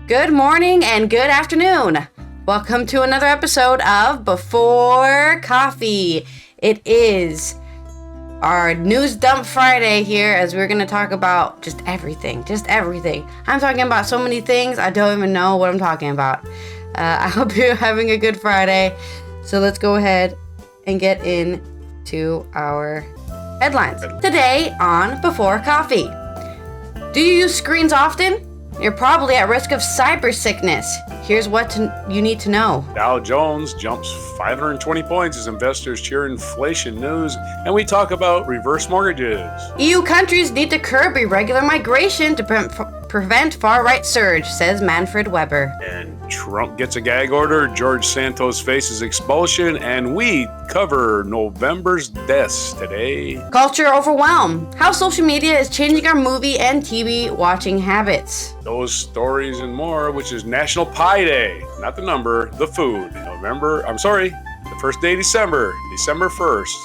Good morning and good afternoon. Welcome to another episode of Before Coffee. It is our News Dump Friday here as we're going to talk about just everything. I'm talking about so many things, I don't even know what I'm talking about. I hope you're having a good Friday. So let's go ahead and get into our headlines. Today on Before Coffee. Do you use screens often? You're probably at risk of cybersickness. Here's what you need to know. Dow Jones jumps 520 points as investors cheer inflation news, and we talk about reverse mortgages. EU countries need to curb irregular migration to prevent far-right surge, says Manfred Weber. And Trump gets a gag order, George Santos faces expulsion, and we cover November's deaths today. Culture overwhelm. How social media is changing our movie and TV watching habits. Those stories and more, which is National Pie Day. Not the number, the food. The first day of December 1st,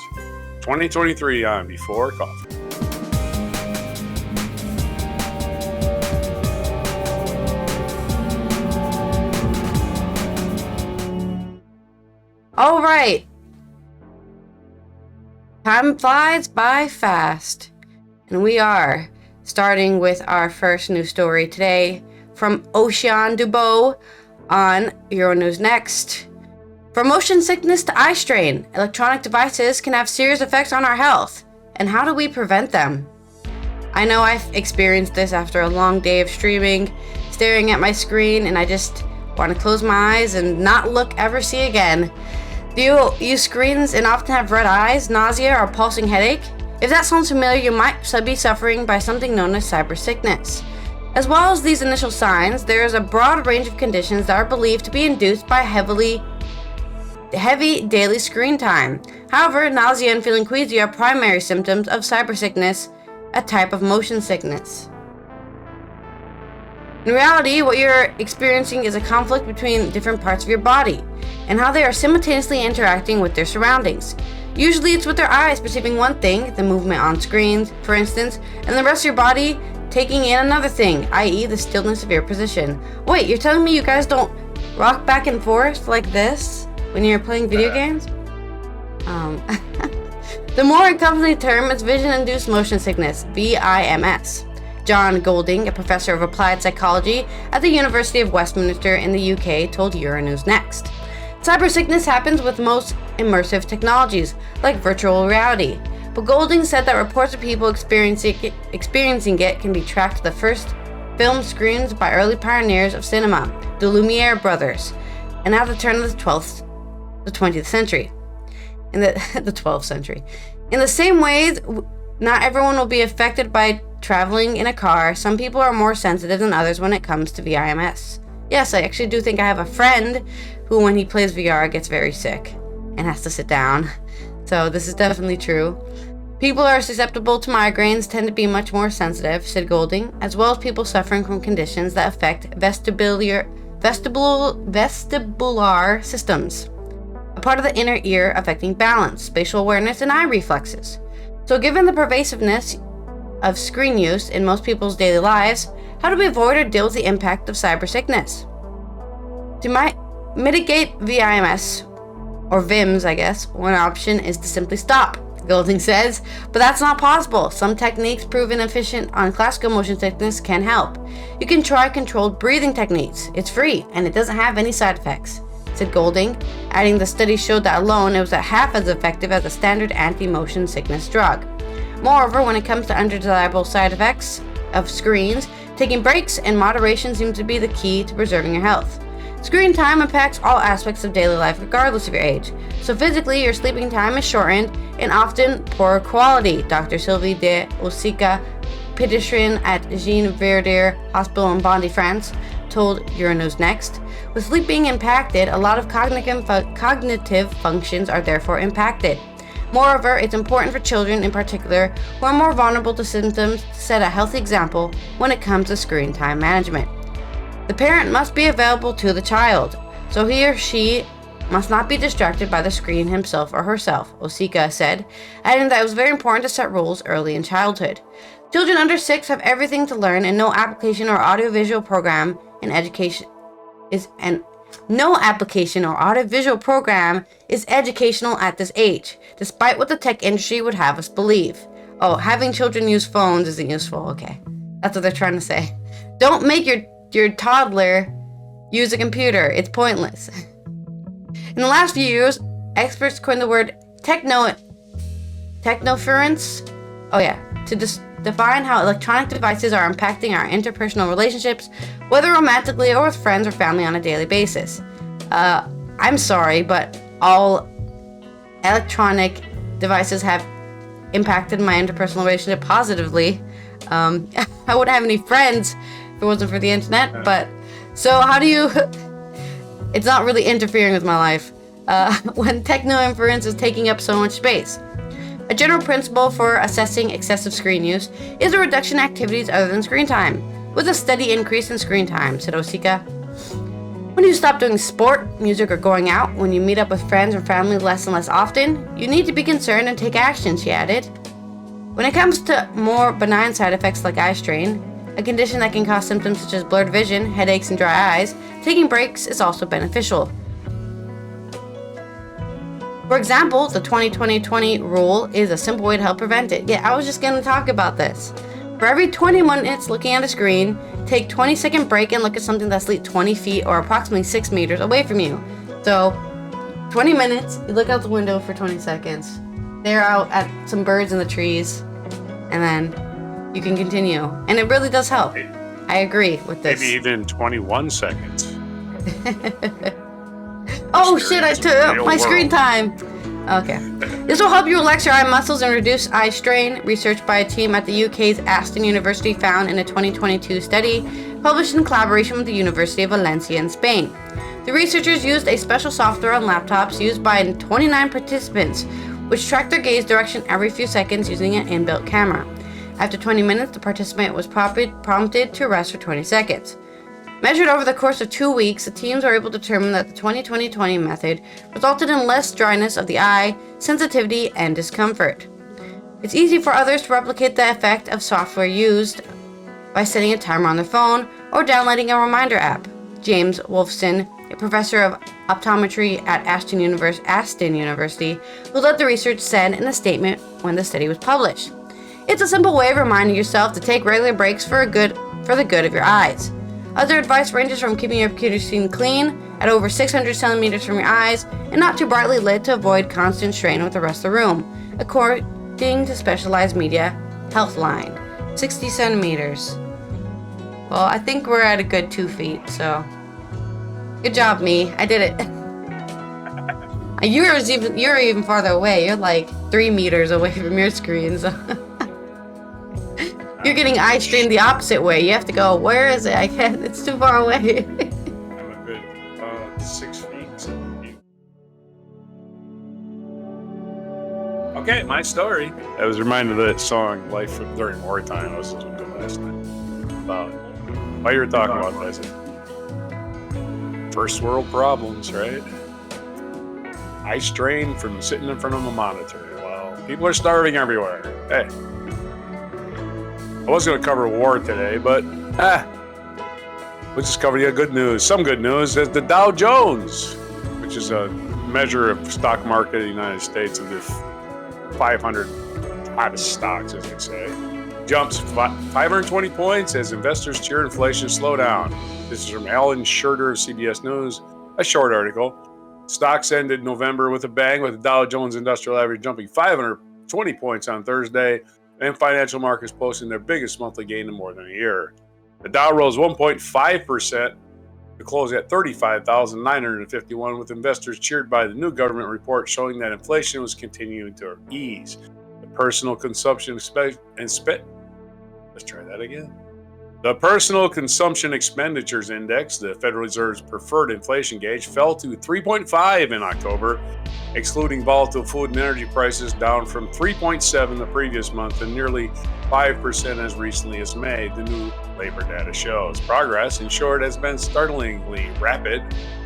2023 on Before Coffee. All right. Time flies by fast. And we are starting with our first news story today from Ocean Dubois on Euronews Next. From motion sickness to eye strain, electronic devices can have serious effects on our health. And how do we prevent them? I know I've experienced this after a long day of streaming, staring at my screen, and I just want to close my eyes and not ever see again. Do you use screens and often have red eyes, nausea, or pulsing headache? If that sounds familiar, you might be suffering by something known as cybersickness. As well as these initial signs, there is a broad range of conditions that are believed to be induced by heavy daily screen time. However, nausea and feeling queasy are primary symptoms of cybersickness, a type of motion sickness. In reality, what you're experiencing is a conflict between different parts of your body and how they are simultaneously interacting with their surroundings. Usually it's with their eyes perceiving one thing, the movement on screens, for instance, and the rest of your body taking in another thing, i.e. the stillness of your position. Wait, you're telling me you guys don't rock back and forth like this when you're playing video games? The more encompassing term is vision-induced motion sickness, VIMS. John Golding, a professor of applied psychology at the University of Westminster in the UK, told Euronews Next. Cybersickness happens with most immersive technologies, like virtual reality, but Golding said that reports of people experiencing it can be tracked to the first film screens by early pioneers of cinema, the Lumiere brothers, and at the turn of the 20th century. In the 12th century. In the same ways, not everyone will be affected by traveling in a car. Some people are more sensitive than others when it comes to VIMS. Yes, I actually do think I have a friend who, when he plays VR, gets very sick and has to sit down. So this is definitely true. People who are susceptible to migraines tend to be much more sensitive, said Golding, as well as people suffering from conditions that affect vestibular systems, a part of the inner ear affecting balance, spatial awareness, and eye reflexes. So given the pervasiveness of screen use in most people's daily lives, how do we avoid or deal with the impact of cybersickness? To mitigate VIMS, or VIMS, I guess, one option is to simply stop, Golding says, but that's not possible. Some techniques proven efficient on classical motion sickness can help. You can try controlled breathing techniques. It's free, and it doesn't have any side effects, said Golding, adding the study showed that alone it was at half as effective as a standard anti-motion sickness drug. Moreover, when it comes to undesirable side effects of screens, taking breaks and moderation seems to be the key to preserving your health. Screen time impacts all aspects of daily life regardless of your age. So physically, your sleeping time is shortened and often poor quality. Dr. Sylvie de Osica, pediatrician at Jean Verdier Hospital in Bondy, France, told Euronews Next. With sleep being impacted, a lot of cognitive functions are therefore impacted. Moreover, it's important for children in particular who are more vulnerable to symptoms to set a healthy example when it comes to screen time management. The parent must be available to the child, so he or she must not be distracted by the screen himself or herself, Osica said, adding that it was very important to set rules early in childhood. Children under 6 have everything to learn, and no application or audiovisual program in education no application or audiovisual program is educational at this age, despite what the tech industry would have us believe. Oh, having children use phones isn't useful. Okay, that's what they're trying to say. Don't make your toddler use a computer. It's pointless. In the last few years, experts coined the word technoference. To define how electronic devices are impacting our interpersonal relationships, whether romantically or with friends or family on a daily basis. I'm sorry, but all electronic devices have impacted my interpersonal relationship positively. I wouldn't have any friends if it wasn't for the internet, but so how do you... It's not really interfering with my life when techno-inference is taking up so much space. A general principle for assessing excessive screen use is a reduction in activities other than screen time, with a steady increase in screen time, said Osika. When you stop doing sport, music, or going out, when you meet up with friends or family less and less often, you need to be concerned and take action, she added. When it comes to more benign side effects like eye strain, a condition that can cause symptoms such as blurred vision, headaches, and dry eyes, taking breaks is also beneficial. For example, the 20-20-20 rule is a simple way to help prevent it. Yeah, I was just going to talk about this. For every 20 minutes looking at a screen, take 20-second break and look at something that's at least 20 feet or approximately 6 meters away from you. So, 20 minutes, you look out the window for 20 seconds, stare out at some birds in the trees, and then you can continue. And it really does help. I agree with this. Maybe even 21 seconds. Oh shit, I took up my screen time. Okay. This will help you relax your eye muscles and reduce eye strain. Research by a team at the UK's Aston University found in a 2022 study published in collaboration with the University of Valencia in Spain. The researchers used a special software on laptops used by 29 participants, which tracked their gaze direction every few seconds using an inbuilt camera. After 20 minutes, the participant was prompted to rest for 20 seconds. Measured over the course of 2 weeks, the teams were able to determine that the 20-20-20 method resulted in less dryness of the eye, sensitivity, and discomfort. It's easy for others to replicate the effect of software used by setting a timer on their phone or downloading a reminder app. James Wolfson, a professor of optometry at Aston University, who led the research, said in a statement when the study was published, "It's a simple way of reminding yourself to take regular breaks for the good of your eyes." Other advice ranges from keeping your computer screen clean at over 600 centimeters from your eyes and not too brightly lit to avoid constant strain with the rest of the room, according to Specialized Media Healthline. 60 centimeters. Well, I think we're at a good 2 feet, so good job, me. I did it. You're even farther away. You're like 3 meters away from your screen, so you're getting eye strain the opposite way. You have to go, where is it? I can't, it's too far away. I'm a good 6 feet, 7 feet. Okay, my story. I was reminded of that song, Life During Wartime. I was listening to last night. About why you were talking about this. First world problems, right? Eye strain from sitting in front of a monitor. Well, people are starving everywhere. Hey. I was going to cover war today, but we'll just cover you good news. Some good news is the Dow Jones, which is a measure of stock market in the United States of the 500 hottest stocks, as you'd say, jumps 520 points as investors cheer inflation slow down. This is from Alan Schurter of CBS News, a short article. Stocks ended November with a bang, with the Dow Jones Industrial Average jumping 520 points on Thursday, and financial markets posting their biggest monthly gain in more than a year. The Dow rose 1.5% to close at 35,951, with investors cheered by the new government report showing that inflation was continuing to ease. The personal consumption The Personal Consumption Expenditures Index, the Federal Reserve's preferred inflation gauge, fell to 3.5 in October, excluding volatile food and energy prices, down from 3.7 the previous month and nearly 5% as recently as May, the new labor data shows. Progress, in short, has been startlingly rapid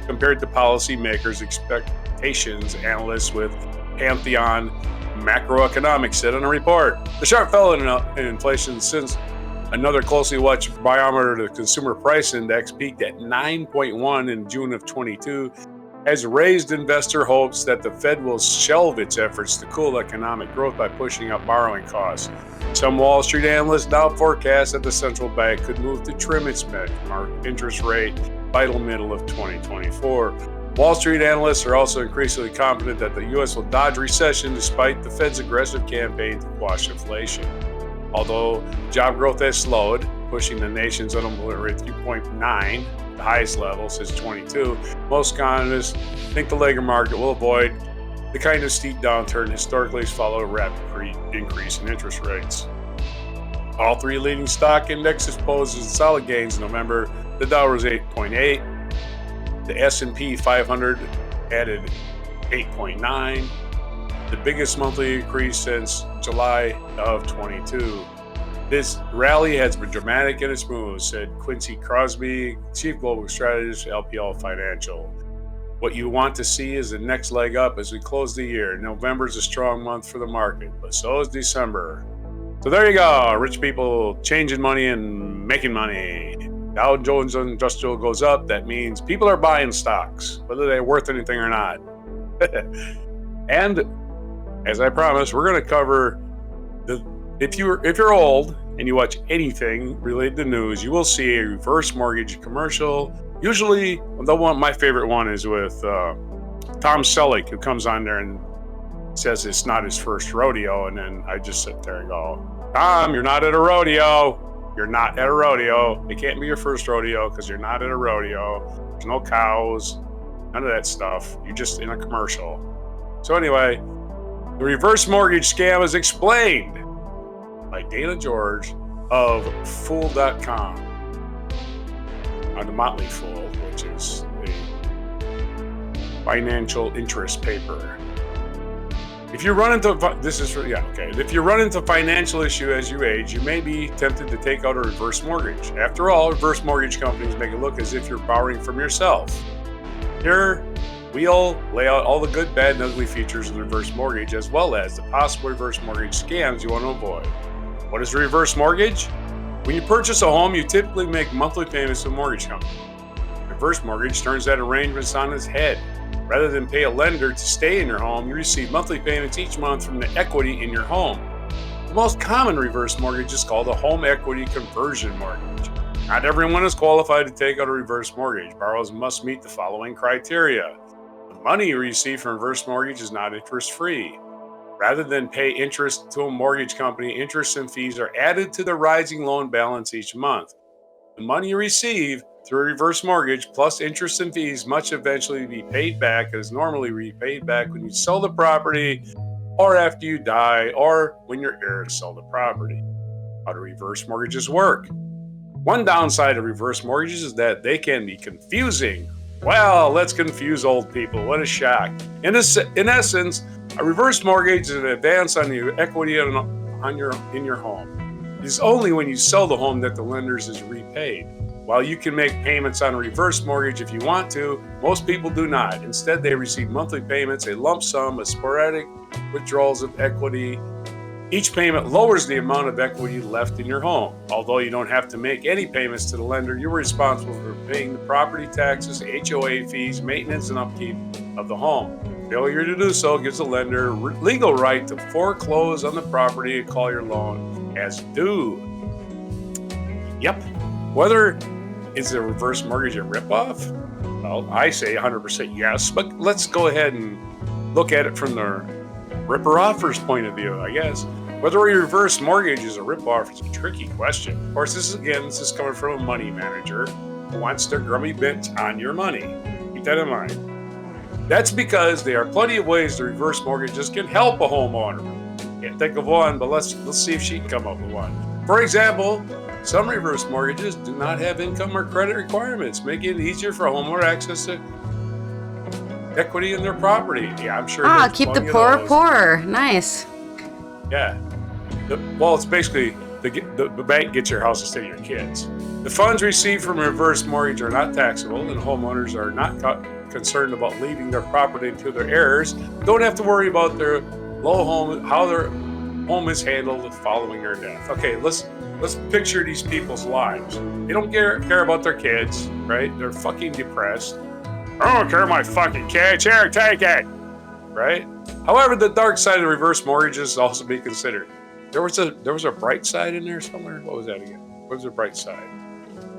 compared to policymakers' expectations, analysts with Pantheon Macroeconomics said in a report. The sharp fall in inflation since Another closely watched barometer, the Consumer Price Index, peaked at 9.1 in June of 22, has raised investor hopes that the Fed will shelve its efforts to cool economic growth by pushing up borrowing costs. Some Wall Street analysts now forecast that the central bank could move to trim its benchmark interest rate by the middle of 2024. Wall Street analysts are also increasingly confident that the U.S. will dodge recession despite the Fed's aggressive campaign to quash inflation. Although job growth has slowed, pushing the nation's unemployment rate to 2.9, the highest level since 22, most economists think the labor market will avoid the kind of steep downturn historically has followed a rapid increase in interest rates. All three leading stock indexes posted solid gains in November. The Dow was 8.8, the S&P 500 added 8.9, the biggest monthly increase since July of 22. This rally has been dramatic in its moves, said Quincy Crosby, Chief Global Strategist, LPL Financial. What you want to see is the next leg up as we close the year. November is a strong month for the market, but so is December. So there you go, rich people changing money and making money. Dow Jones Industrial goes up. That means people are buying stocks, whether they're worth anything or not. And as I promised, we're going to cover if you're old and you watch anything related to news, you will see a reverse mortgage commercial. Usually, my favorite one is with Tom Selleck, who comes on there and says it's not his first rodeo, and then I just sit there and go, Tom, you're not at a rodeo. You're not at a rodeo. It can't be your first rodeo because you're not at a rodeo. There's no cows, none of that stuff. You're just in a commercial. So anyway, the reverse mortgage scam is explained by Dana George of Fool.com on the Motley Fool, which is a financial interest paper. If you run into If you run into financial issue as you age, you may be tempted to take out a reverse mortgage. After all, reverse mortgage companies make it look as if you're borrowing from yourself. Here, we'll lay out all the good, bad, and ugly features of the reverse mortgage, as well as the possible reverse mortgage scams you want to avoid. What is a reverse mortgage? When you purchase a home, you typically make monthly payments to a mortgage company. Reverse mortgage turns that arrangement on its head. Rather than pay a lender to stay in your home, you receive monthly payments each month from the equity in your home. The most common reverse mortgage is called a home equity conversion mortgage. Not everyone is qualified to take out a reverse mortgage. Borrowers must meet the following criteria. The money you receive from a reverse mortgage is not interest-free. Rather than pay interest to a mortgage company, interest and fees are added to the rising loan balance each month. The money you receive through a reverse mortgage plus interest and fees must eventually be paid back. It is normally repaid back when you sell the property or after you die or when your heirs sell the property. How do reverse mortgages work? One downside of reverse mortgages is that they can be confusing. Well, let's confuse old people. What a shock. In essence, a reverse mortgage is an advance on the equity in your home. It is only when you sell the home that the lenders is repaid. While you can make payments on a reverse mortgage if you want to, most people do not. Instead, they receive monthly payments, a lump sum, a sporadic withdrawals of equity. Each payment lowers the amount of equity left in your home. Although you don't have to make any payments to the lender, you're responsible for paying the property taxes, HOA fees, maintenance, and upkeep of the home. Failure to do so gives the lender legal right to foreclose on the property and call your loan as due. Yep. Whether is a reverse mortgage a ripoff? Well, I say 100% yes, but let's go ahead and look at it from the ripper-offer's point of view, I guess. Whether a reverse mortgage is a ripoff is a tricky question. Of course, this is coming from a money manager who wants their grubby bits on your money. Keep that in mind. That's because there are plenty of ways the reverse mortgages can help a homeowner. Can't think of one, but let's see if she can come up with one. For example, some reverse mortgages do not have income or credit requirements, making it easier for a homeowner to access equity in their property. Yeah, I'm sure. Keep the poor poorer. Nice. Yeah. It's basically the bank gets your house instead of your kids. The funds received from a reverse mortgage are not taxable, and homeowners are not concerned about leaving their property to their heirs. Don't have to worry about how their home is handled following their death. Okay, let's let's picture these people's lives. They don't care about their kids, right? They're fucking depressed. I don't care about my fucking kids. Here, take it, right? However, the dark side of reverse mortgages also be considered. There was a bright side in there somewhere. What was that again? What was the bright side?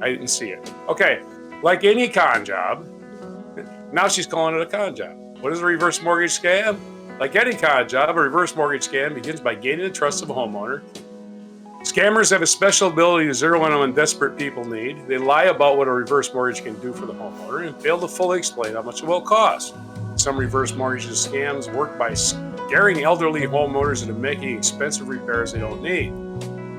I didn't see it. Okay, like any con job, now she's calling it a con job. What is a reverse mortgage scam? Like any con job, a reverse mortgage scam begins by gaining the trust of a homeowner. Scammers have a special ability to zero in on what desperate people need. They lie about what a reverse mortgage can do for the homeowner and fail to fully explain how much it will cost. Some reverse mortgage scams work by scaring elderly homeowners into making expensive repairs they don't need.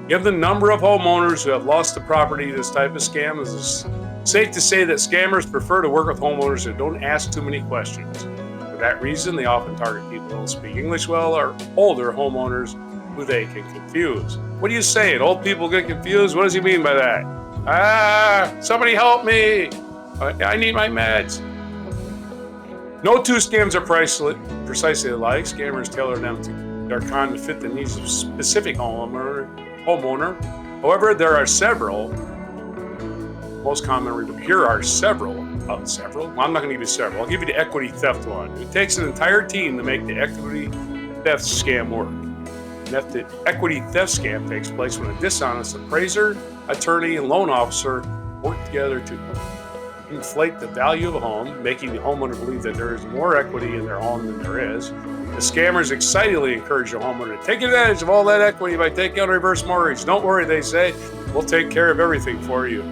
Given the number of homeowners who have lost the property to this type of scam, it is safe to say that scammers prefer to work with homeowners who don't ask too many questions. For that reason, they often target people who don't speak English well or older homeowners who they can confuse. What are you saying? Old people get confused? What does he mean by that? Somebody help me! I need my meds. No two scams are precisely alike. Scammers tailor them to their con to fit the needs of a specific homeowner. However, there are several. Most common, here are several. Several? Well, I'm not going to give you several. I'll give you the equity theft one. It takes an entire team to make the equity theft scam work. The equity theft scam takes place when a dishonest appraiser, attorney, and loan officer work together to inflate the value of a home, making the homeowner believe that there is more equity in their home than there is. The scammers excitedly encourage the homeowner to take advantage of all that equity by taking out a reverse mortgage. Don't worry, they say, we'll take care of everything for you.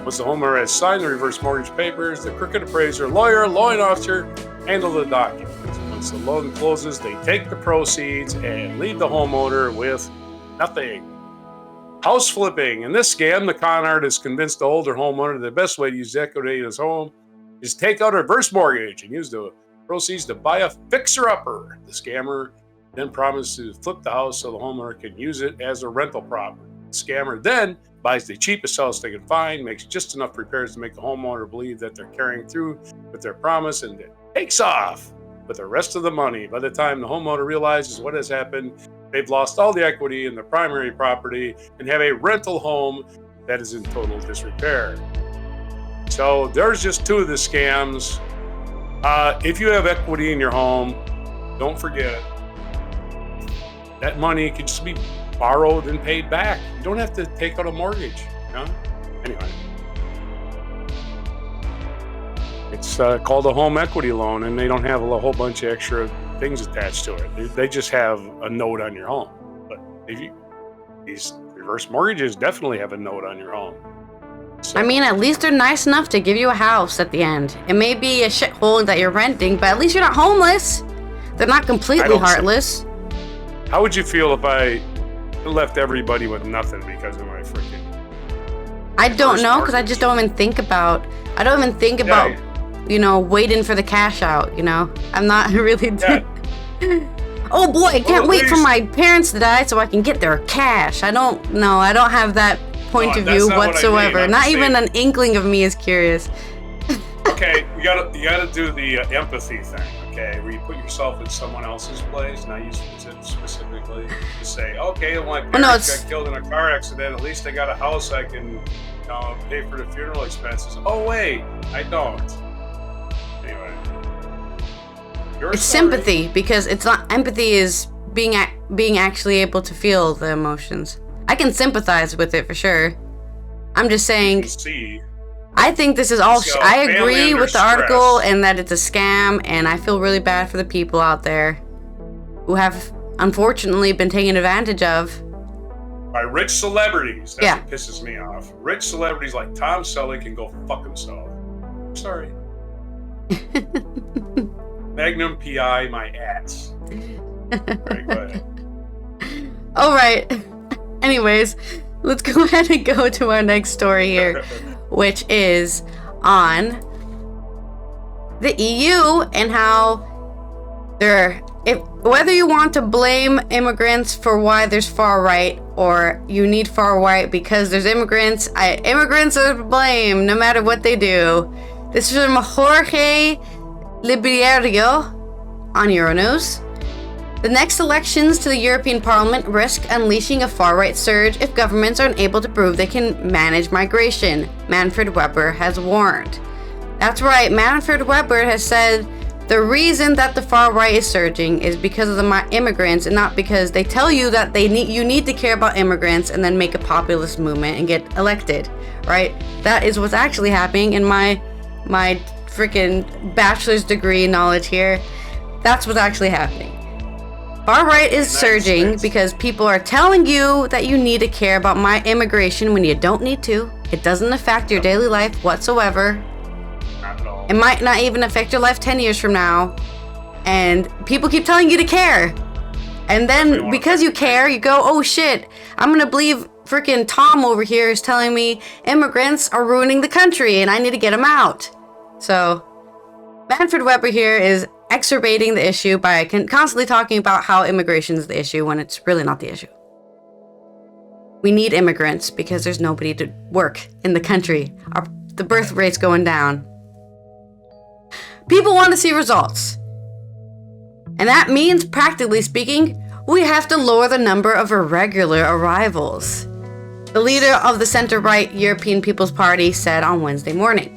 Once the homeowner has signed the reverse mortgage papers, the crooked appraiser, lawyer, loan officer handle the documents. Once the loan closes, they take the proceeds and leave the homeowner with nothing. House flipping. In this scam, the con artist convinced the older homeowner the best way to use equity in his home is take out a reverse mortgage and use the proceeds to buy a fixer-upper. The scammer then promises to flip the house so the homeowner can use it as a rental property. The scammer then buys the cheapest house they can find, makes just enough repairs to make the homeowner believe that they're carrying through with their promise, and then takes off with the rest of the money. By the time the homeowner realizes what has happened, they've lost all the equity in the primary property and have a rental home that is in total disrepair. So there's just two of the scams. If you have equity in your home, don't forget that money could just be borrowed and paid back. You don't have to take out a mortgage. Anyway, it's called a home equity loan, and they don't have a whole bunch of extra things attached to it. They just have a note on your home. But these reverse mortgages definitely have a note on your home. So, I mean, at least they're nice enough to give you a house at the end. It may be a shithole that you're renting, but at least you're not homeless. They're not completely heartless. How would you feel if I left everybody with nothing because of my freaking... I don't know, because I just don't even think about... waiting for the cash out, I'm not really... Oh boy, I can't wait for my parents to die so I can get their cash. I don't have that point of view whatsoever. Not even an inkling of me is curious. Okay, you gotta do the empathy thing, okay? Where you put yourself in someone else's place, not you specifically. To say, okay, well, my parents got killed in a car accident, at least I got a house I can pay for the funeral expenses. Oh wait, I don't. Anyway. It's sympathy, because it's not... Empathy is being actually able to feel the emotions. I can sympathize with it for sure. I'm just saying... I think this is all... I agree with the article and that it's a scam, and I feel really bad for the people out there who have unfortunately been taken advantage of. By rich celebrities. That's what pisses me off. Rich celebrities like Tom Selleck can go fuck himself. Sorry. Magnum PI my ass. Right, go ahead. All right. Anyways, let's go ahead and go to our next story here, which is on the EU and how whether you want to blame immigrants for why there's far right, or you need far right because there's immigrants. Immigrants are to blame no matter what they do. This is from Jorge Liberio on Euronews. The next elections to the European Parliament risk unleashing a far-right surge if governments are unable to prove they can manage migration, Manfred Weber has warned. That's right, Manfred Weber has said the reason that the far-right is surging is because of the immigrants and not because they tell you that you need to care about immigrants and then make a populist movement and get elected, right? That is what's actually happening in my freaking bachelor's degree knowledge here. That's what's actually happening. Far-right is surging because people are telling you that you need to care about my immigration when you don't need to. It doesn't affect your daily life whatsoever. Not at all. It might not even affect your life 10 years from now. And people keep telling you to care. And then because you care, you go, oh shit, I'm gonna believe freaking Tom over here is telling me immigrants are ruining the country and I need to get them out. So Manfred Weber here is exacerbating the issue by constantly talking about how immigration is the issue when it's really not the issue. We need immigrants because there's nobody to work in the country. The birth rate's going down. People want to see results. And that means, practically speaking, we have to lower the number of irregular arrivals. The leader of the center-right European People's Party said on Wednesday morning.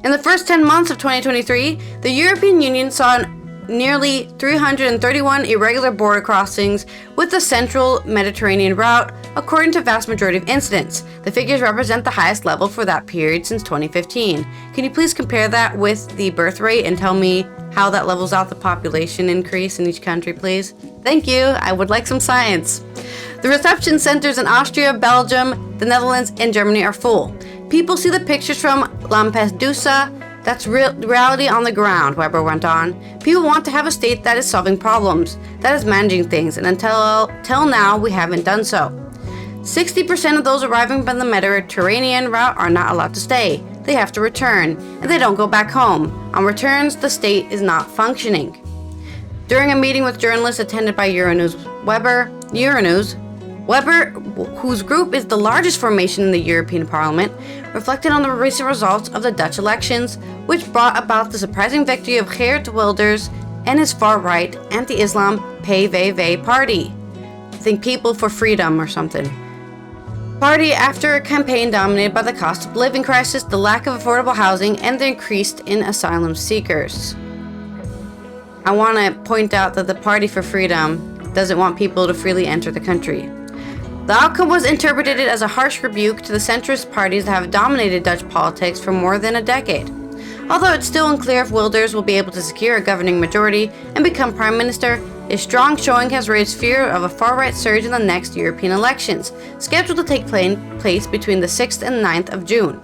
In the first 10 months of 2023, the European Union saw nearly 331 irregular border crossings with the central Mediterranean route, according to the vast majority of incidents. The figures represent the highest level for that period since 2015. Can you please compare that with the birth rate and tell me how that levels out the population increase in each country, please? Thank you. I would like some science. The reception centers in Austria, Belgium, the Netherlands, and Germany are full. People see the pictures from Lampedusa. That's reality on the ground, Weber went on. People want to have a state that is solving problems, that is managing things, and until now, we haven't done so. 60% of those arriving by the Mediterranean route are not allowed to stay. They have to return, and they don't go back home. On returns, the state is not functioning. During a meeting with journalists attended by Euronews, Weber, whose group is the largest formation in the European Parliament, reflected on the recent results of the Dutch elections, which brought about the surprising victory of Geert Wilders and his far-right, anti-Islam PVV party. I think People for Freedom or something. Party after a campaign dominated by the cost of living crisis, the lack of affordable housing, and the increase in asylum seekers. I want to point out that the Party for Freedom doesn't want people to freely enter the country. The outcome was interpreted as a harsh rebuke to the centrist parties that have dominated Dutch politics for more than a decade. Although it's still unclear if Wilders will be able to secure a governing majority and become prime minister, his strong showing has raised fear of a far-right surge in the next European elections, scheduled to take place between the 6th and 9th of June.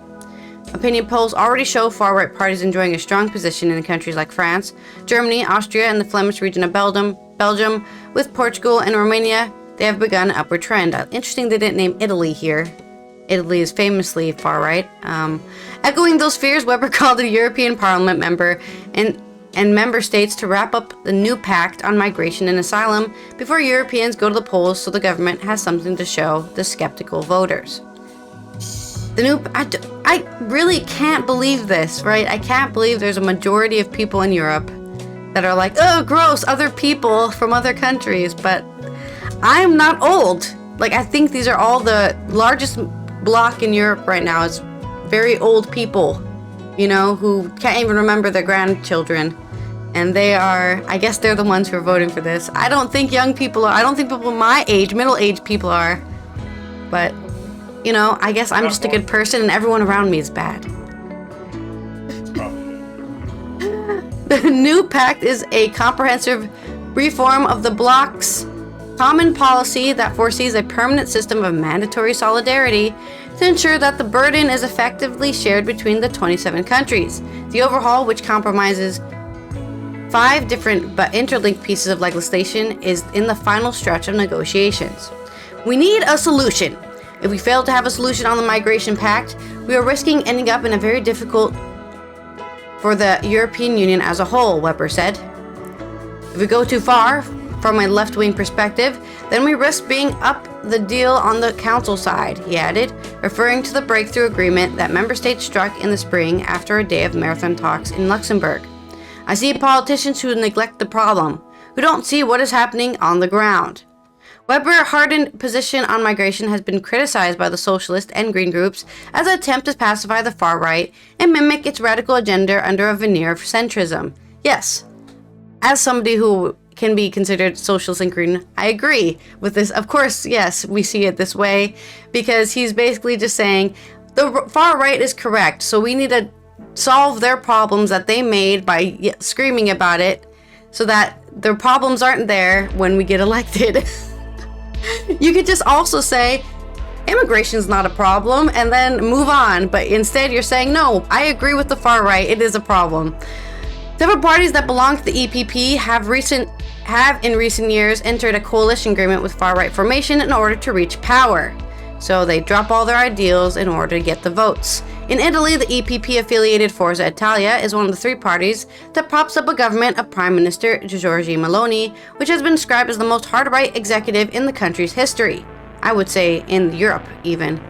Opinion polls already show far-right parties enjoying a strong position in countries like France, Germany, Austria, and the Flemish region of Belgium, with Portugal and Romania. They have begun an upward trend. Interesting they didn't name Italy here. Italy is famously far-right. Echoing those fears, Weber called a European Parliament member and member states to wrap up the new pact on migration and asylum before Europeans go to the polls so the government has something to show the skeptical voters. I really can't believe this, right? I can't believe there's a majority of people in Europe that are like, oh, gross, other people from other countries, but I'm not old. Like, I think these are all the largest bloc in Europe right now is very old people, you know, who can't even remember their grandchildren. And they are, I guess they're the ones who are voting for this. I don't think young people are. I don't think people my age, middle-aged people are. But, you know, I guess I'm just a good person and everyone around me is bad. The new pact is a comprehensive reform of the bloc's common policy that foresees a permanent system of mandatory solidarity to ensure that the burden is effectively shared between the 27 countries. The overhaul, which compromises 5 different but interlinked pieces of legislation, is in the final stretch of negotiations. We need a solution. If we fail to have a solution on the migration pact, we are risking ending up in a very difficult for the European Union as a whole, Weber said. If we go too far, from a left-wing perspective, then we risk being up the deal on the council side, he added, referring to the breakthrough agreement that member states struck in the spring after a day of marathon talks in Luxembourg. I see politicians who neglect the problem, who don't see what is happening on the ground. Weber's hardened position on migration has been criticized by the socialist and green groups as an attempt to pacify the far right and mimic its radical agenda under a veneer of centrism. Yes, as somebody who can be considered socialist and green, I agree with this. Of course, yes, we see it this way because he's basically just saying the far right is correct, so we need to solve their problems that they made by screaming about it so that their problems aren't there when we get elected. You could just also say immigration's not a problem and then move on, but instead you're saying no, I agree with the far right, it is a problem. Several parties that belong to the EPP have in recent years entered a coalition agreement with far right formation in order to reach power. So they drop all their ideals in order to get the votes. In Italy, the EPP-affiliated Forza Italia is one of the three parties that props up a government of Prime Minister Giorgia Meloni, which has been described as the most hard-right executive in the country's history. I would say in Europe, even.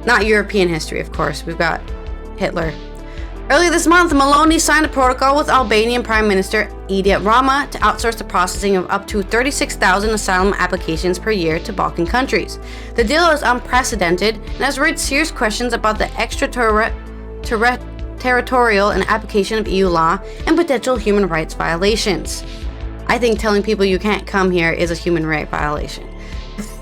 Not European history, of course. We've got Hitler. Earlier this month, Meloni signed a protocol with Albanian Prime Minister Edi Rama to outsource the processing of up to 36,000 asylum applications per year to Balkan countries. The deal is unprecedented and has raised serious questions about the extraterritorial and application of EU law and potential human rights violations. I think telling people you can't come here is a human rights violation.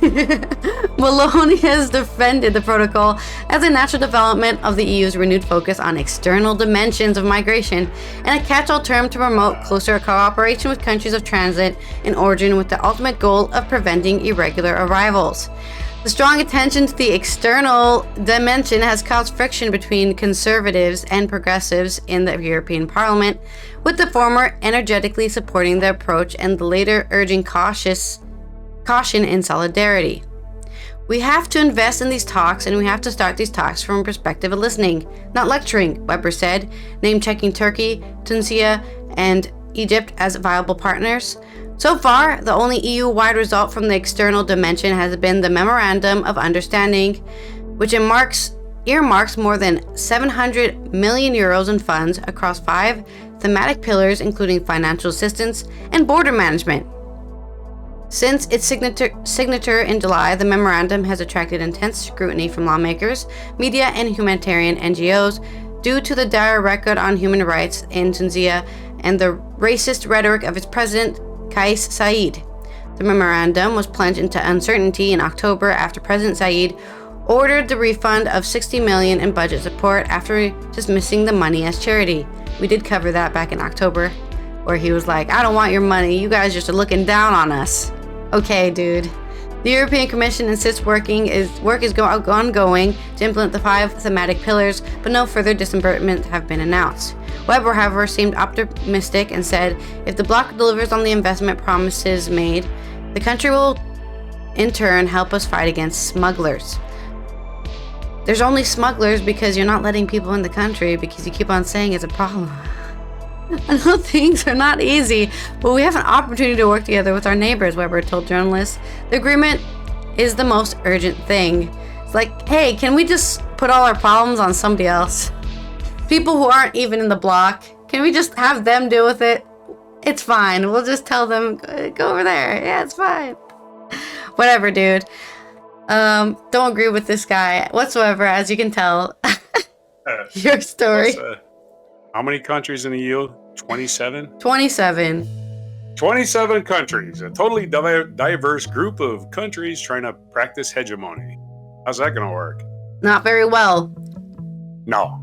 Meloni has defended the protocol as a natural development of the EU's renewed focus on external dimensions of migration and a catch-all term to promote closer cooperation with countries of transit and origin with the ultimate goal of preventing irregular arrivals. The strong attention to the external dimension has caused friction between conservatives and progressives in the European Parliament, with the former energetically supporting the approach and the latter urging caution and solidarity. We have to invest in these talks, and we have to start these talks from a perspective of listening, not lecturing, Weber said, name-checking Turkey, Tunisia, and Egypt as viable partners. So far, the only EU-wide result from the external dimension has been the Memorandum of Understanding, which earmarks more than 700 million euros in funds across 5 thematic pillars, including financial assistance and border management. Since its signature in July, the memorandum has attracted intense scrutiny from lawmakers, media, and humanitarian NGOs due to the dire record on human rights in Tunisia and the racist rhetoric of its president, Kais Saied. The memorandum was plunged into uncertainty in October after President Saied ordered the refund of 60 million in budget support after dismissing the money as charity. We did cover that back in October, where he was like, I don't want your money, you guys just are looking down on us. Okay, dude. The European Commission insists work is ongoing to implement the 5 thematic pillars, but no further disbursement have been announced. Weber, however, seemed optimistic and said, if the bloc delivers on the investment promises made, the country will in turn help us fight against smugglers. There's only smugglers because you're not letting people in the country because you keep on saying it's a problem. I know things are not easy, but we have an opportunity to work together with our neighbors, Weber told journalists. The agreement is the most urgent thing. It's like, hey, can we just put all our problems on somebody else? People who aren't even in the bloc, can we just have them deal with it? It's fine. We'll just tell them, go over there. Yeah, it's fine. Whatever, dude. Don't agree with this guy whatsoever, as you can tell. Your story. How many countries in the EU? 27? 27. 27 countries. A totally diverse group of countries trying to practice hegemony. How's that going to work? Not very well. No.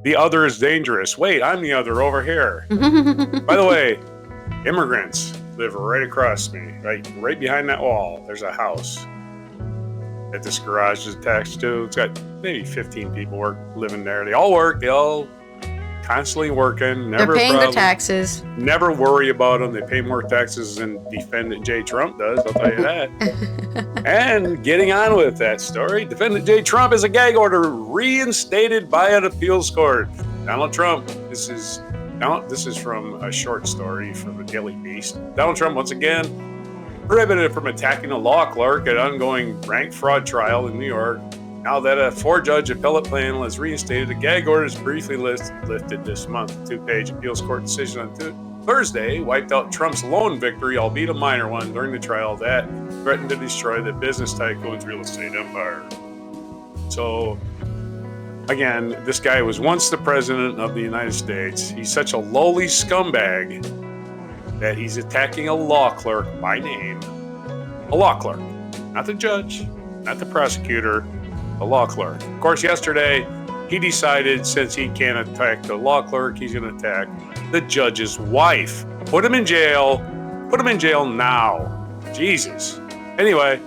The other is dangerous. Wait, I'm the other over here. By the way, immigrants live right across me. Right behind that wall, there's a house that this garage is attached to. It's got maybe 15 people living there. They all work. They all constantly working. Never They're paying their taxes. Never worry about them. They pay more taxes than Defendant J. Trump does, I'll tell you that. And getting on with that story, Defendant J. Trump is a gag order reinstated by an appeals court. Donald Trump, this is from a short story from the Daily Beast. Donald Trump, once again, prohibited from attacking a law clerk at ongoing rank fraud trial in New York. Now that a 4-judge appellate panel has reinstated, the gag order is briefly lifted this month. A 2-page appeals court decision on Thursday wiped out Trump's lone victory, albeit a minor one, during the trial that threatened to destroy the business tycoon's real estate empire. So, again, this guy was once the president of the United States. He's such a lowly scumbag that he's attacking a law clerk by name. A law clerk. Not the judge, not the prosecutor, the law clerk. Of course, yesterday, he decided since he can't attack the law clerk, he's going to attack the judge's wife. Put him in jail. Put him in jail now. Jesus. Anyway,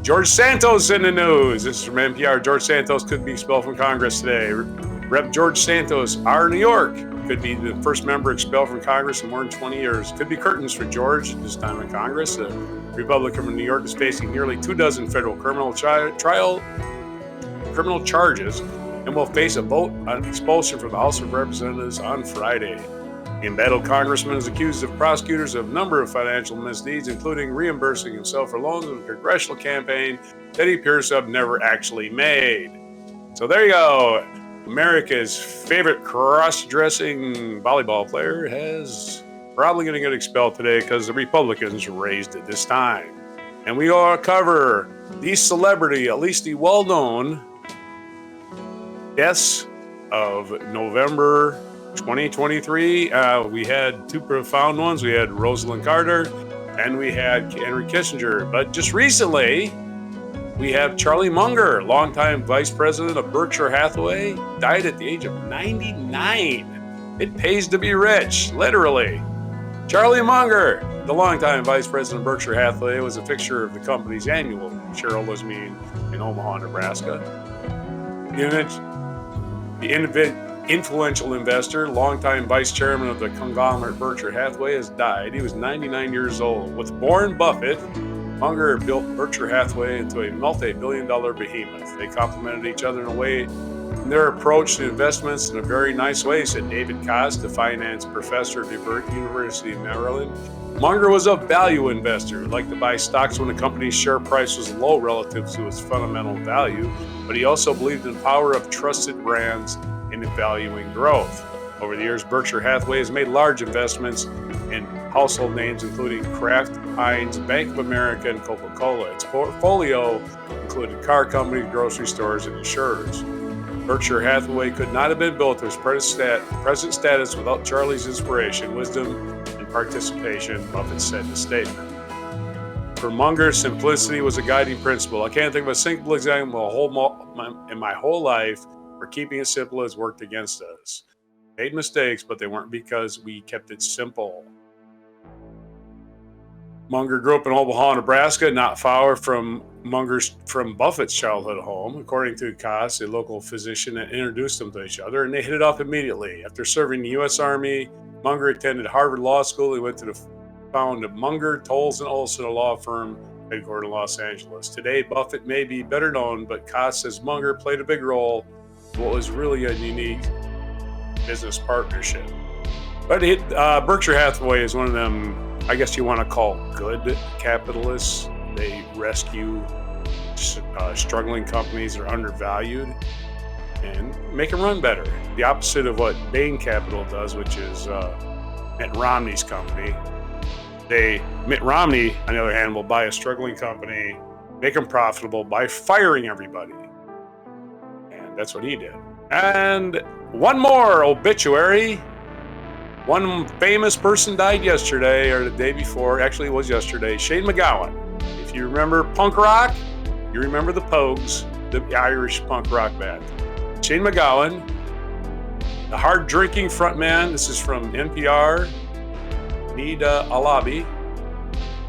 George Santos in the news. This is from NPR. George Santos could be expelled from Congress today. Rep. George Santos, our New York, could be the first member expelled from Congress in more than 20 years. Could be curtains for George this time in Congress. The Republican from New York is facing nearly 24 federal criminal charges and will face a vote on expulsion from the House of Representatives on Friday. The embattled congressman is accused of prosecutors of a number of financial misdeeds, including reimbursing himself for loans in a congressional campaign that he appears to have never actually made. So there you go. America's favorite cross-dressing volleyball player is probably going to get expelled today because the Republicans raised it this time. And we all cover the celebrity, at least the well-known deaths of November 2023. We had two profound ones. We had Rosalind Carter and we had Henry Kissinger. But just recently, we have Charlie Munger, longtime vice president of Berkshire Hathaway, died at the age of 99. It pays to be rich, literally. Charlie Munger, the longtime vice president of Berkshire Hathaway, was a fixture of the company's annual shareholders meeting in Omaha, Nebraska. The influential investor, longtime vice chairman of the conglomerate Berkshire Hathaway, has died. He was 99 years old. With Warren Buffett, Munger built Berkshire Hathaway into a multi-billion-dollar behemoth. They complemented each other in a way, in their approach to investments in a very nice way, said David Koss, the finance professor at the University of Maryland. Munger was a value investor, who liked to buy stocks when the company's share price was low relative to its fundamental value, but he also believed in the power of trusted brands in valuing growth. Over the years, Berkshire Hathaway has made large investments in household names including Kraft, Heinz, Bank of America, and Coca-Cola. Its portfolio included car companies, grocery stores, and insurers. Berkshire Hathaway could not have been built to its present status without Charlie's inspiration, wisdom, and participation, Buffett said in a statement. For Munger, simplicity was a guiding principle. I can't think of a single example in my whole life where keeping it simple has worked against us. Made mistakes, but they weren't because we kept it simple. Munger grew up in Omaha, Nebraska, not far from Buffett's childhood home. According to Koss, a local physician, that introduced them to each other, and they hit it off immediately. After serving the U.S. Army, Munger attended Harvard Law School. He went to the found of Munger, Tolles & Olson, a law firm headquartered in Los Angeles. Today, Buffett may be better known, but Koss says Munger played a big role in what was really a unique business partnership. But Berkshire Hathaway is one of them, I guess you want to call good capitalists. They rescue struggling companies that are undervalued and make them run better. The opposite of what Bain Capital does, which is Mitt Romney's company. Mitt Romney, on the other hand, will buy a struggling company, make them profitable by firing everybody. And that's what he did. And one more obituary. One famous person died yesterday, or the day before. Actually, it was yesterday. Shane MacGowan. If you remember punk rock, you remember the Pogues, the Irish punk rock band. Shane MacGowan, the hard-drinking frontman. This is from NPR. Nida Alabi.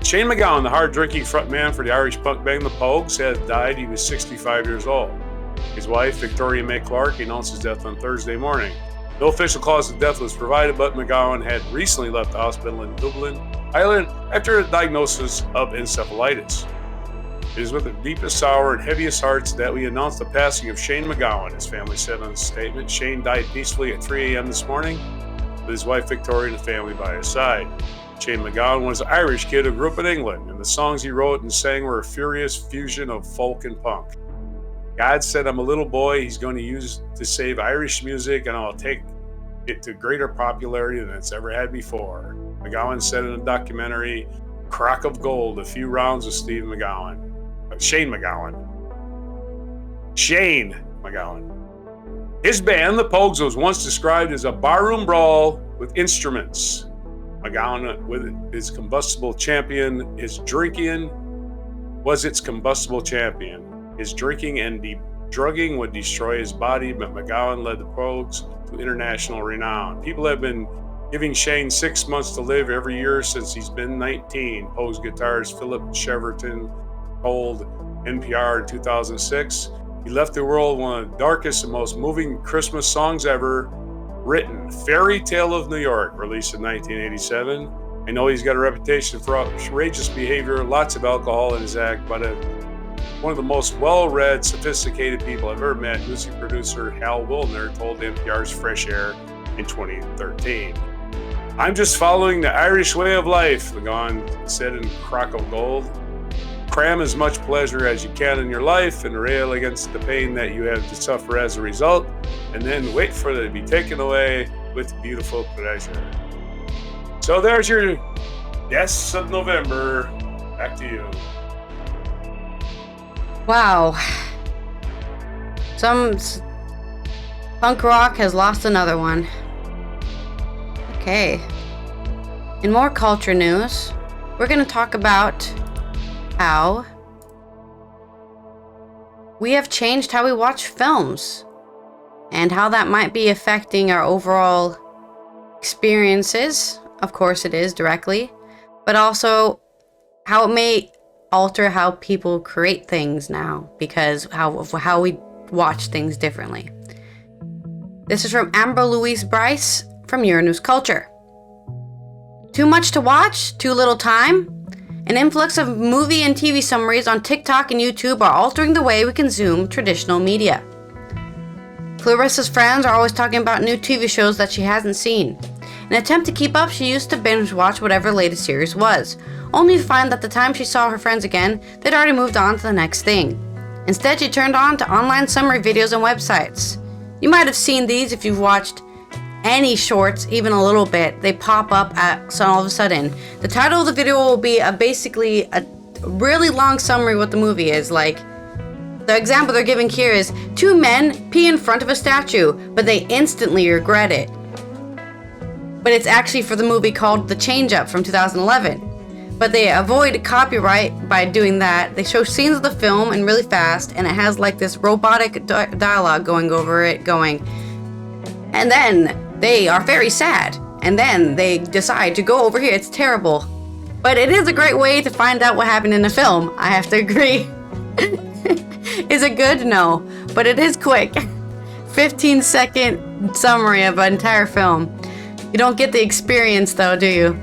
Shane MacGowan, the hard-drinking frontman for the Irish punk band The Pogues, had died. He was 65 years old. His wife, Victoria May Clark, announced his death on Thursday morning. No official cause of death was provided, but MacGowan had recently left the hospital in Dublin, Ireland, after a diagnosis of encephalitis. It is with the deepest sorrow and heaviest hearts that we announce the passing of Shane MacGowan, his family said in a statement. Shane died peacefully at 3 a.m. this morning, with his wife Victoria and the family by his side. Shane MacGowan was an Irish kid who grew up in England, and the songs he wrote and sang were a furious fusion of folk and punk. God said, I'm a little boy he's going to use to save Irish music, and I'll take it to greater popularity than it's ever had before. McGowan said in a documentary, Crock of Gold, a few rounds with Shane McGowan. His band, the Pogues, was once described as a barroom brawl with instruments. McGowan, with his combustible champion, his drinking was its combustible champion. His drinking and drugging would destroy his body, but McGowan led the Pogues to international renown. People have been giving Shane 6 months to live every year since he's been 19. Pogues guitarist Philip Cheverton told NPR in 2006, he left the world one of the darkest and most moving Christmas songs ever written. Fairy Tale of New York, released in 1987. I know he's got a reputation for outrageous behavior, lots of alcohol in his act, but one of the most well-read, sophisticated people I've ever met, music producer Hal Wilner told NPR's Fresh Air in 2013. I'm just following the Irish way of life, McGowan said in Crock of Gold. Cram as much pleasure as you can in your life and rail against the pain that you have to suffer as a result, and then wait for it to be taken away with beautiful pleasure. So there's your guests of November. Back to you. Wow. Some punk rock has lost another one. Okay. In more culture news, we're going to talk about how we have changed how we watch films and how that might be affecting our overall experiences. Of course it is directly, but also how it may alter how people create things now because how we watch things differently. This is from Amber Louise Bryce from Euronews Culture. Too much to watch? Too little time? An influx of movie and TV summaries on TikTok and YouTube are altering the way we consume traditional media. Clarissa's friends are always talking about new TV shows that she hasn't seen. In an attempt to keep up, she used to binge watch whatever latest series was, only to find that the time she saw her friends again, they'd already moved on to the next thing. Instead, she turned on to online summary videos and websites. You might have seen these if you've watched any shorts, even a little bit. They pop up so all of a sudden. The title of the video will be basically a really long summary what the movie is. Like, the example they're giving here is 2 men pee in front of a statue, but they instantly regret it. But it's actually for the movie called The Change Up from 2011. But they avoid copyright by doing that. They show scenes of the film and really fast, and it has like this robotic dialogue going over it, going, and then they are very sad, and then they decide to go over here. It's terrible. But it is a great way to find out what happened in the film, I have to agree. Is it good? No. But it is quick. 15-second summary of an entire film. You don't get the experience though, do you?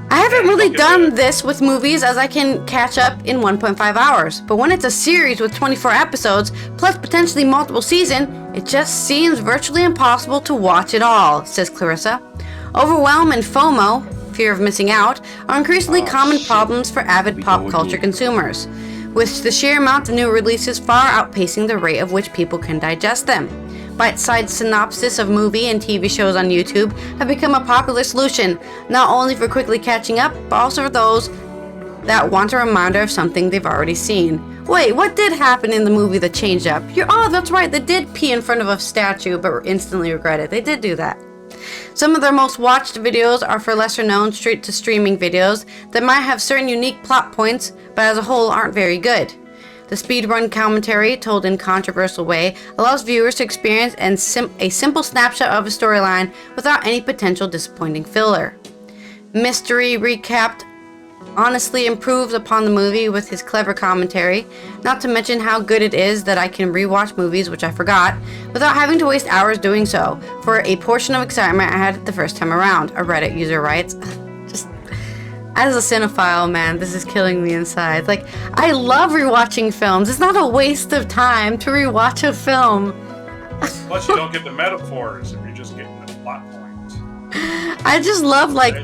I haven't really done this with movies as I can catch up in 1.5 hours. But when it's a series with 24 episodes, plus potentially multiple seasons, it just seems virtually impossible to watch it all, says Clarissa. Overwhelm and FOMO, fear of missing out, are increasingly common problems for avid pop culture consumers, with the sheer amount of new releases far outpacing the rate of which people can digest them. Bite-sized synopsis of movie and TV shows on YouTube have become a popular solution, not only for quickly catching up, but also for those that want a reminder of something they've already seen. Wait, what did happen in the movie The Change Up? Oh, that's right, they did pee in front of a statue, but instantly regret it. They did do that. Some of their most watched videos are for lesser-known straight-to-streaming videos that might have certain unique plot points, but as a whole aren't very good. The speedrun commentary, told in a controversial way, allows viewers to experience a simple snapshot of a storyline without any potential disappointing filler. Mystery Recapped honestly improves upon the movie with his clever commentary, not to mention how good it is that I can rewatch movies which I forgot, without having to waste hours doing so, for a portion of excitement I had the first time around, a Reddit user writes. Just, as a cinephile, man, this is killing me inside. Like, I love rewatching films. It's not a waste of time to rewatch a film. Plus, you don't get the metaphors if you're just getting the plot points. I just love, like,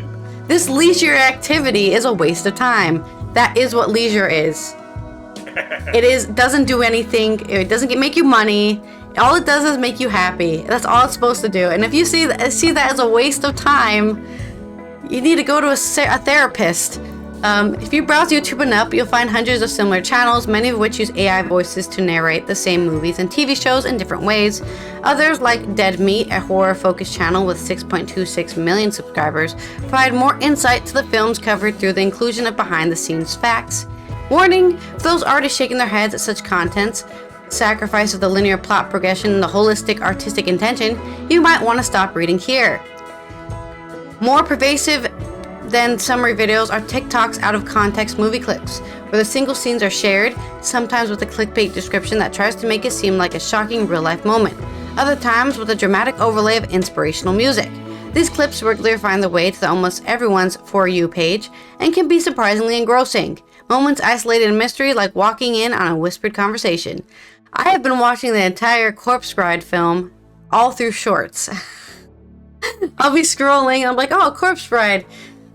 this leisure activity is a waste of time. That is what leisure is. Doesn't do anything. It doesn't make you money. All it does is make you happy. That's all it's supposed to do. And if you see that as a waste of time, you need to go to a therapist. If you browse YouTube enough, you'll find hundreds of similar channels, many of which use AI voices to narrate the same movies and TV shows in different ways. Others, like Dead Meat, a horror-focused channel with 6.26 million subscribers, provide more insight to the films covered through the inclusion of behind-the-scenes facts. Warning, for those already shaking their heads at such contents, sacrifice of the linear plot progression and the holistic artistic intention, you might want to stop reading here. More pervasive than summary videos are TikToks out of context movie clips, where the single scenes are shared, sometimes with a clickbait description that tries to make it seem like a shocking real-life moment, other times with a dramatic overlay of inspirational music. These clips regularly find their way to almost everyone's For You page and can be surprisingly engrossing. Moments isolated in mystery, like walking in on a whispered conversation. I have been watching the entire Corpse Bride film all through shorts. I'll be scrolling, I'm like, oh, Corpse Bride.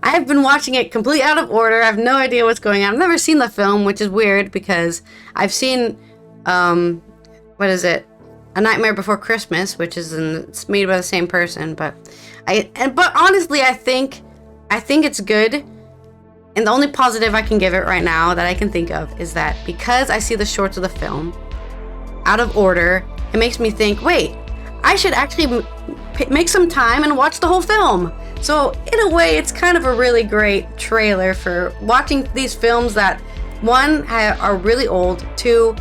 I've been watching it completely out of order. I have no idea what's going on. I've never seen the film, which is weird because I've seen, what is it? A Nightmare Before Christmas, which is it's made by the same person. But honestly, I think it's good. And the only positive I can give it right now that I can think of is that because I see the shorts of the film out of order, it makes me think, wait, I should actually make some time and watch the whole film. So in a way, it's kind of a really great trailer for watching these films that, one, are really old, two,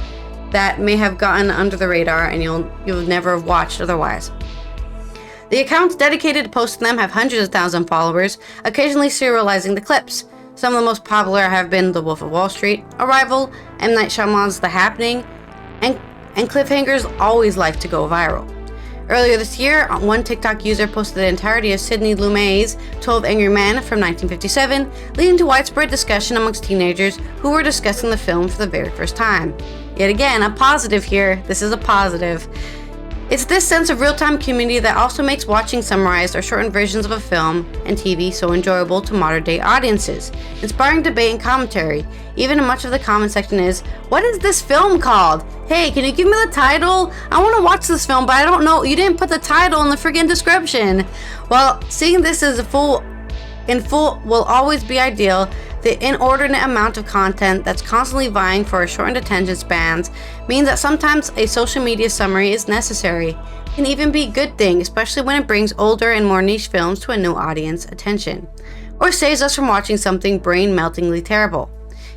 that may have gotten under the radar and you'll never have watched otherwise. The accounts dedicated to posting them have hundreds of thousands of followers, occasionally serializing the clips. Some of the most popular have been The Wolf of Wall Street, Arrival, M. Night Shyamalan's The Happening, and cliffhangers always like to go viral. Earlier this year, one TikTok user posted the entirety of Sidney Lumet's 12 Angry Men from 1957, leading to widespread discussion amongst teenagers who were discussing the film for the very first time. Yet again, a positive here. This is a positive. It's this sense of real-time community that also makes watching summarized or shortened versions of a film and TV so enjoyable to modern-day audiences, inspiring debate and commentary. Even much of the comment section is, what is this film called? Hey, can you give me the title? I want to watch this film, but I don't know. You didn't put the title in the friggin' description. Well, seeing this as in full will always be ideal. The inordinate amount of content that's constantly vying for shortened attention spans means that sometimes a social media summary is necessary. It can even be a good thing, especially when it brings older and more niche films to a new audience attention, or saves us from watching something brain-meltingly terrible.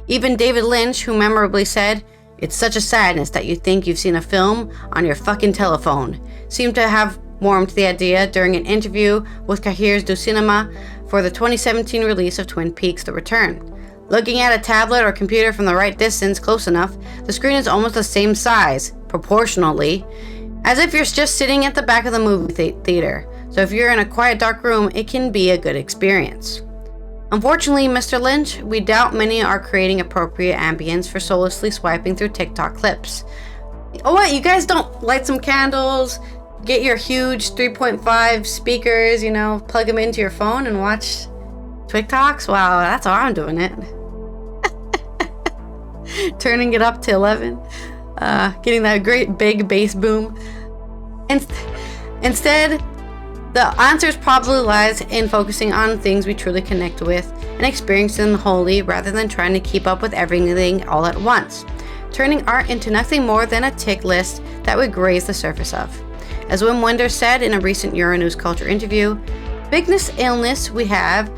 Even David Lynch, who memorably said, "It's such a sadness that you think you've seen a film on your fucking telephone," seemed to have warmed to the idea during an interview with Cahiers du Cinema for the 2017 release of Twin Peaks: The Return. Looking at a tablet or computer from the right distance close enough, the screen is almost the same size, proportionally, as if you're just sitting at the back of the movie theater. So if you're in a quiet, dark room, it can be a good experience. Unfortunately, Mr. Lynch, we doubt many are creating appropriate ambience for soullessly swiping through TikTok clips. Oh, what? You guys don't light some candles? Get your huge 3.5 speakers, plug them into your phone and watch TikToks? Wow, that's how I'm doing it. Turning it up to 11. Getting that great big bass boom. Instead, the answer probably lies in focusing on things we truly connect with and experiencing them wholly rather than trying to keep up with everything all at once. Turning art into nothing more than a tick list that we graze the surface of. As Wim Wenders said in a recent Euronews Culture interview, biggest illness we have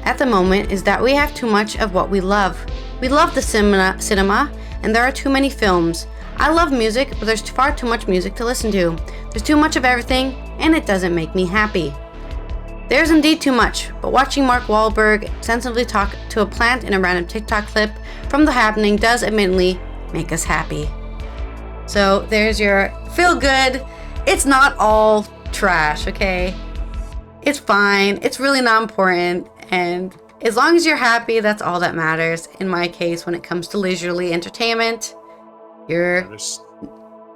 at the moment is that we have too much of what we love. We love the cinema, and there are too many films. I love music, but there's far too much music to listen to. There's too much of everything, and it doesn't make me happy. There's indeed too much, but watching Mark Wahlberg sensibly talk to a plant in a random TikTok clip from The Happening does admittedly make us happy. So there's your feel good. It's not all trash, okay? It's fine. It's really not important. And as long as you're happy, that's all that matters. In my case, when it comes to leisurely entertainment, your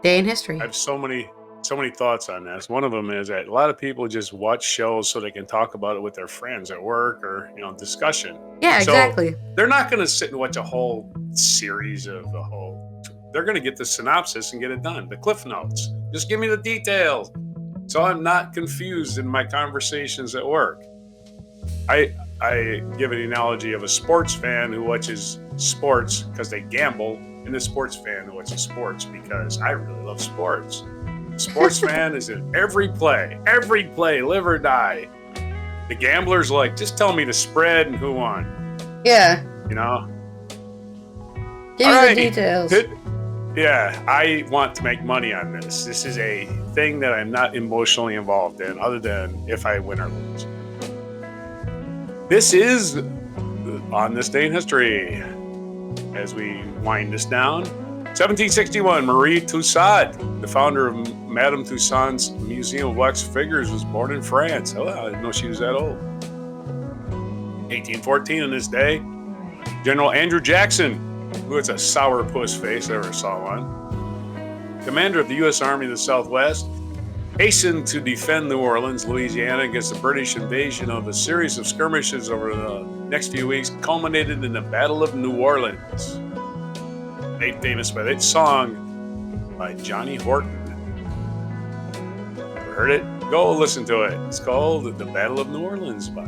day in history. I have so many thoughts on this. One of them is that a lot of people just watch shows so they can talk about it with their friends at work or, discussion. Yeah, exactly. So they're not going to sit and watch a whole series of the whole they're going to get the synopsis and get it done. The Cliff Notes. Just give me the details, so I'm not confused in my conversations at work. I give an analogy of a sports fan who watches sports because they gamble, and a sports fan who watches sports because I really love sports. The sports fan is in every play, live or die. The gambler's like, just tell me the spread and who won. Yeah. You know? Give me the details. Yeah, I want to make money on this. This is a thing that I'm not emotionally involved in, other than if I win or lose. This is On This Day in History. As we wind this down, 1761, Marie Tussaud, the founder of Madame Tussauds Museum of Wax Figures, was born in France. Oh, I didn't know she was that old. 1814, on this day, General Andrew Jackson, who has a sourpuss face, I ever saw one, commander of the U.S. Army of the Southwest, hastened to defend New Orleans, Louisiana, against the British invasion. Of a series of skirmishes over the next few weeks culminated in the Battle of New Orleans, made famous by that song by Johnny Horton. Ever heard it? Go listen to it. It's called The Battle of New Orleans by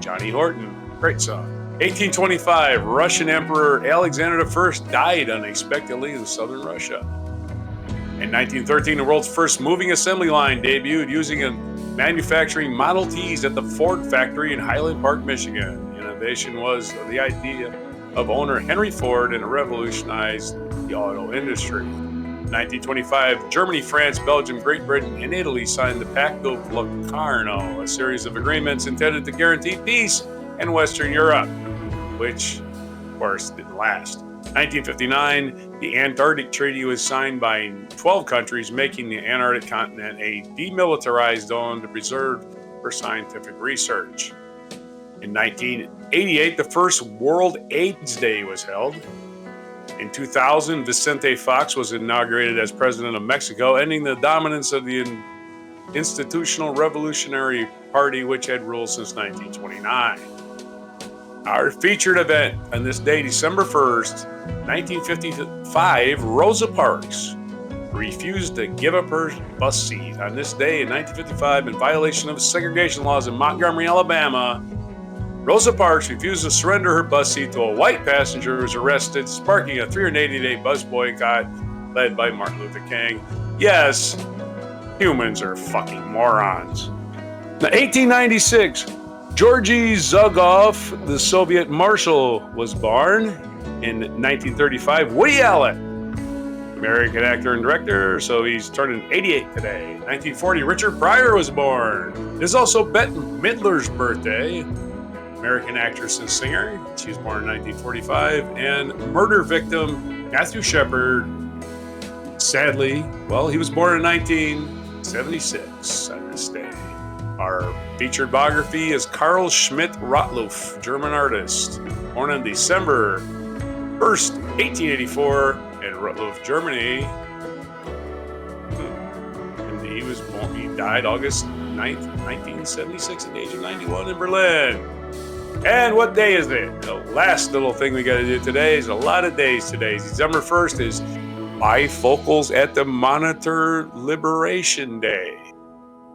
Johnny Horton. Great song. 1825, Russian Emperor Alexander I died unexpectedly in southern Russia. In 1913, the world's first moving assembly line debuted using a manufacturing Model Ts at the Ford factory in Highland Park, Michigan. The innovation was the idea of owner Henry Ford, and it revolutionized the auto industry. 1925, Germany, France, Belgium, Great Britain, and Italy signed the Pact of Locarno, a series of agreements intended to guarantee peace in Western Europe, which, of course, didn't last. 1959, the Antarctic Treaty was signed by 12 countries, making the Antarctic continent a demilitarized zone to preserve for scientific research. In 1988, the first World AIDS Day was held. In 2000, Vicente Fox was inaugurated as president of Mexico, ending the dominance of the Institutional Revolutionary Party, which had ruled since 1929. Our featured event on this day, December 1st, 1955, Rosa Parks refused to give up her bus seat. On this day in 1955, in violation of segregation laws in Montgomery, Alabama, Rosa Parks refused to surrender her bus seat to a white passenger who was arrested, sparking a 380-day bus boycott led by Martin Luther King. Yes, humans are fucking morons. Now, 1896, Georgy Zhukov, the Soviet marshal, was born. In 1935, Woody Allen, American actor and director, so he's turning 88 today. 1940, Richard Pryor was born. It's also Bette Midler's birthday, American actress and singer. She was born in 1945. And murder victim Matthew Shepard, sadly, well, he was born in 1976 on this day. Our featured biography is Carl Schmidt-Rottluff, German artist, born on December 1st, 1884, in Rottluff, Germany. And he died August 9th, 1976, at the age of 91 in Berlin. And what day is it? The last little thing we got to do today is a lot of days today. December 1st is Bifocals at the Monitor Liberation Day.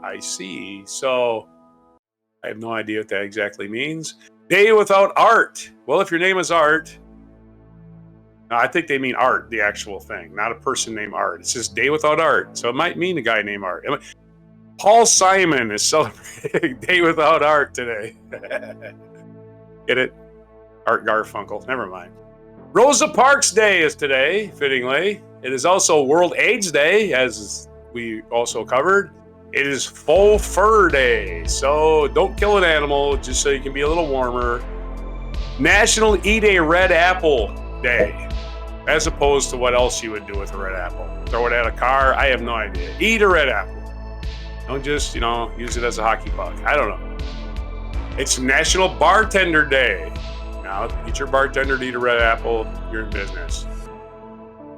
I see. So I have no idea what that exactly means. Day without art. Well, if your name is Art, I think they mean Art, the actual thing, not a person named Art. It's just Day Without Art. So it might mean a guy named Art. Paul Simon is celebrating Day Without Art today. Get it? Art Garfunkel. Never mind. Rosa Parks Day is today, fittingly. It is also World AIDS Day, as we also covered. It is Faux Fur Day. So don't kill an animal just so you can be a little warmer. National Eat a Red Apple Day. As opposed to what else you would do with a red apple. Throw it at a car? I have no idea. Eat a red apple. Don't just, use it as a hockey puck. I don't know. It's National Bartender Day. Now, get your bartender to eat a red apple, you're in business.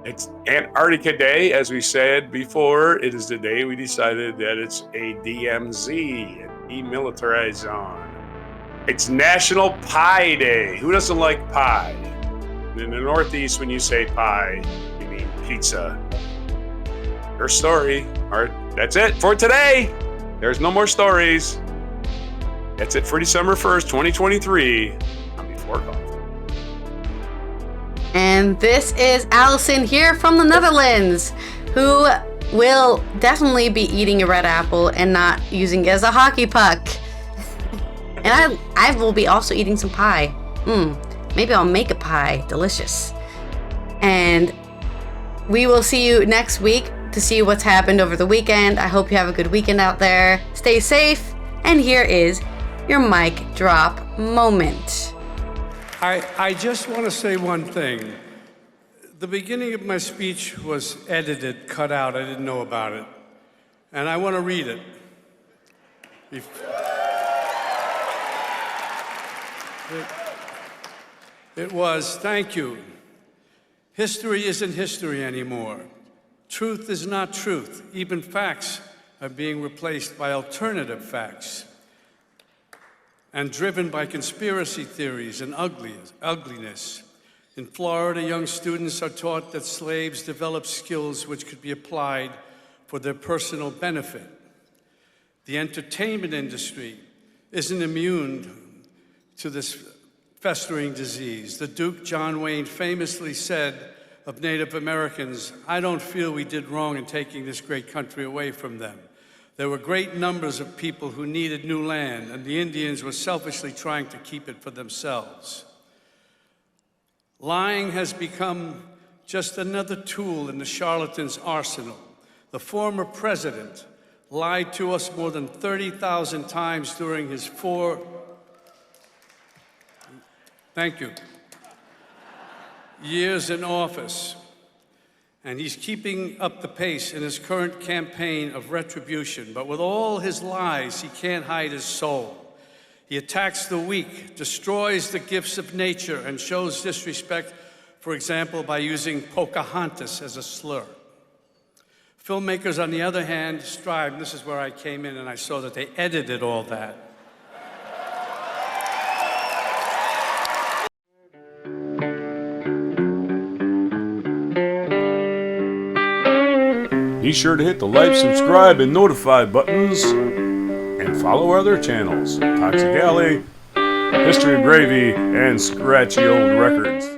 It's Antarctica Day, as we said before. It is the day we decided that it's a DMZ, a demilitarized zone. It's National Pie Day. Who doesn't like pie? In the Northeast, when you say pie, you mean pepperoni pizza. Her story. All right, that's it for today. There's no more stories. That's it for December 1st, 2023. I'm Before Coffee. And this is Allison here from the Netherlands, who will definitely be eating a red apple and not using it as a hockey puck. And I will be also eating some pie. Maybe I'll make a pie. Delicious. And we will see you next week to see what's happened over the weekend. I hope you have a good weekend out there. Stay safe. And here is your mic drop moment. I just want to say one thing. The beginning of my speech was edited, cut out. I didn't know about it. And I want to read it. It was, thank you. History isn't history anymore. Truth is not truth. Even facts are being replaced by alternative facts and driven by conspiracy theories and ugliness. In Florida, young students are taught that slaves developed skills which could be applied for their personal benefit. The entertainment industry isn't immune to this festering disease. The Duke John Wayne famously said of Native Americans, "I don't feel we did wrong in taking this great country away from them. There were great numbers of people who needed new land, and the Indians were selfishly trying to keep it for themselves." Lying has become just another tool in the charlatan's arsenal. The former president lied to us more than 30,000 times during his thank you, years in office. And he's keeping up the pace in his current campaign of retribution. But with all his lies, he can't hide his soul. He attacks the weak, destroys the gifts of nature, and shows disrespect, for example, by using Pocahontas as a slur. Filmmakers, on the other hand, strive, and this is where I came in and I saw that they edited all that. Be sure to hit the like, subscribe, and notify buttons, and follow our other channels, Toxic Alley, History of Gravy, and Scratchy Old Records.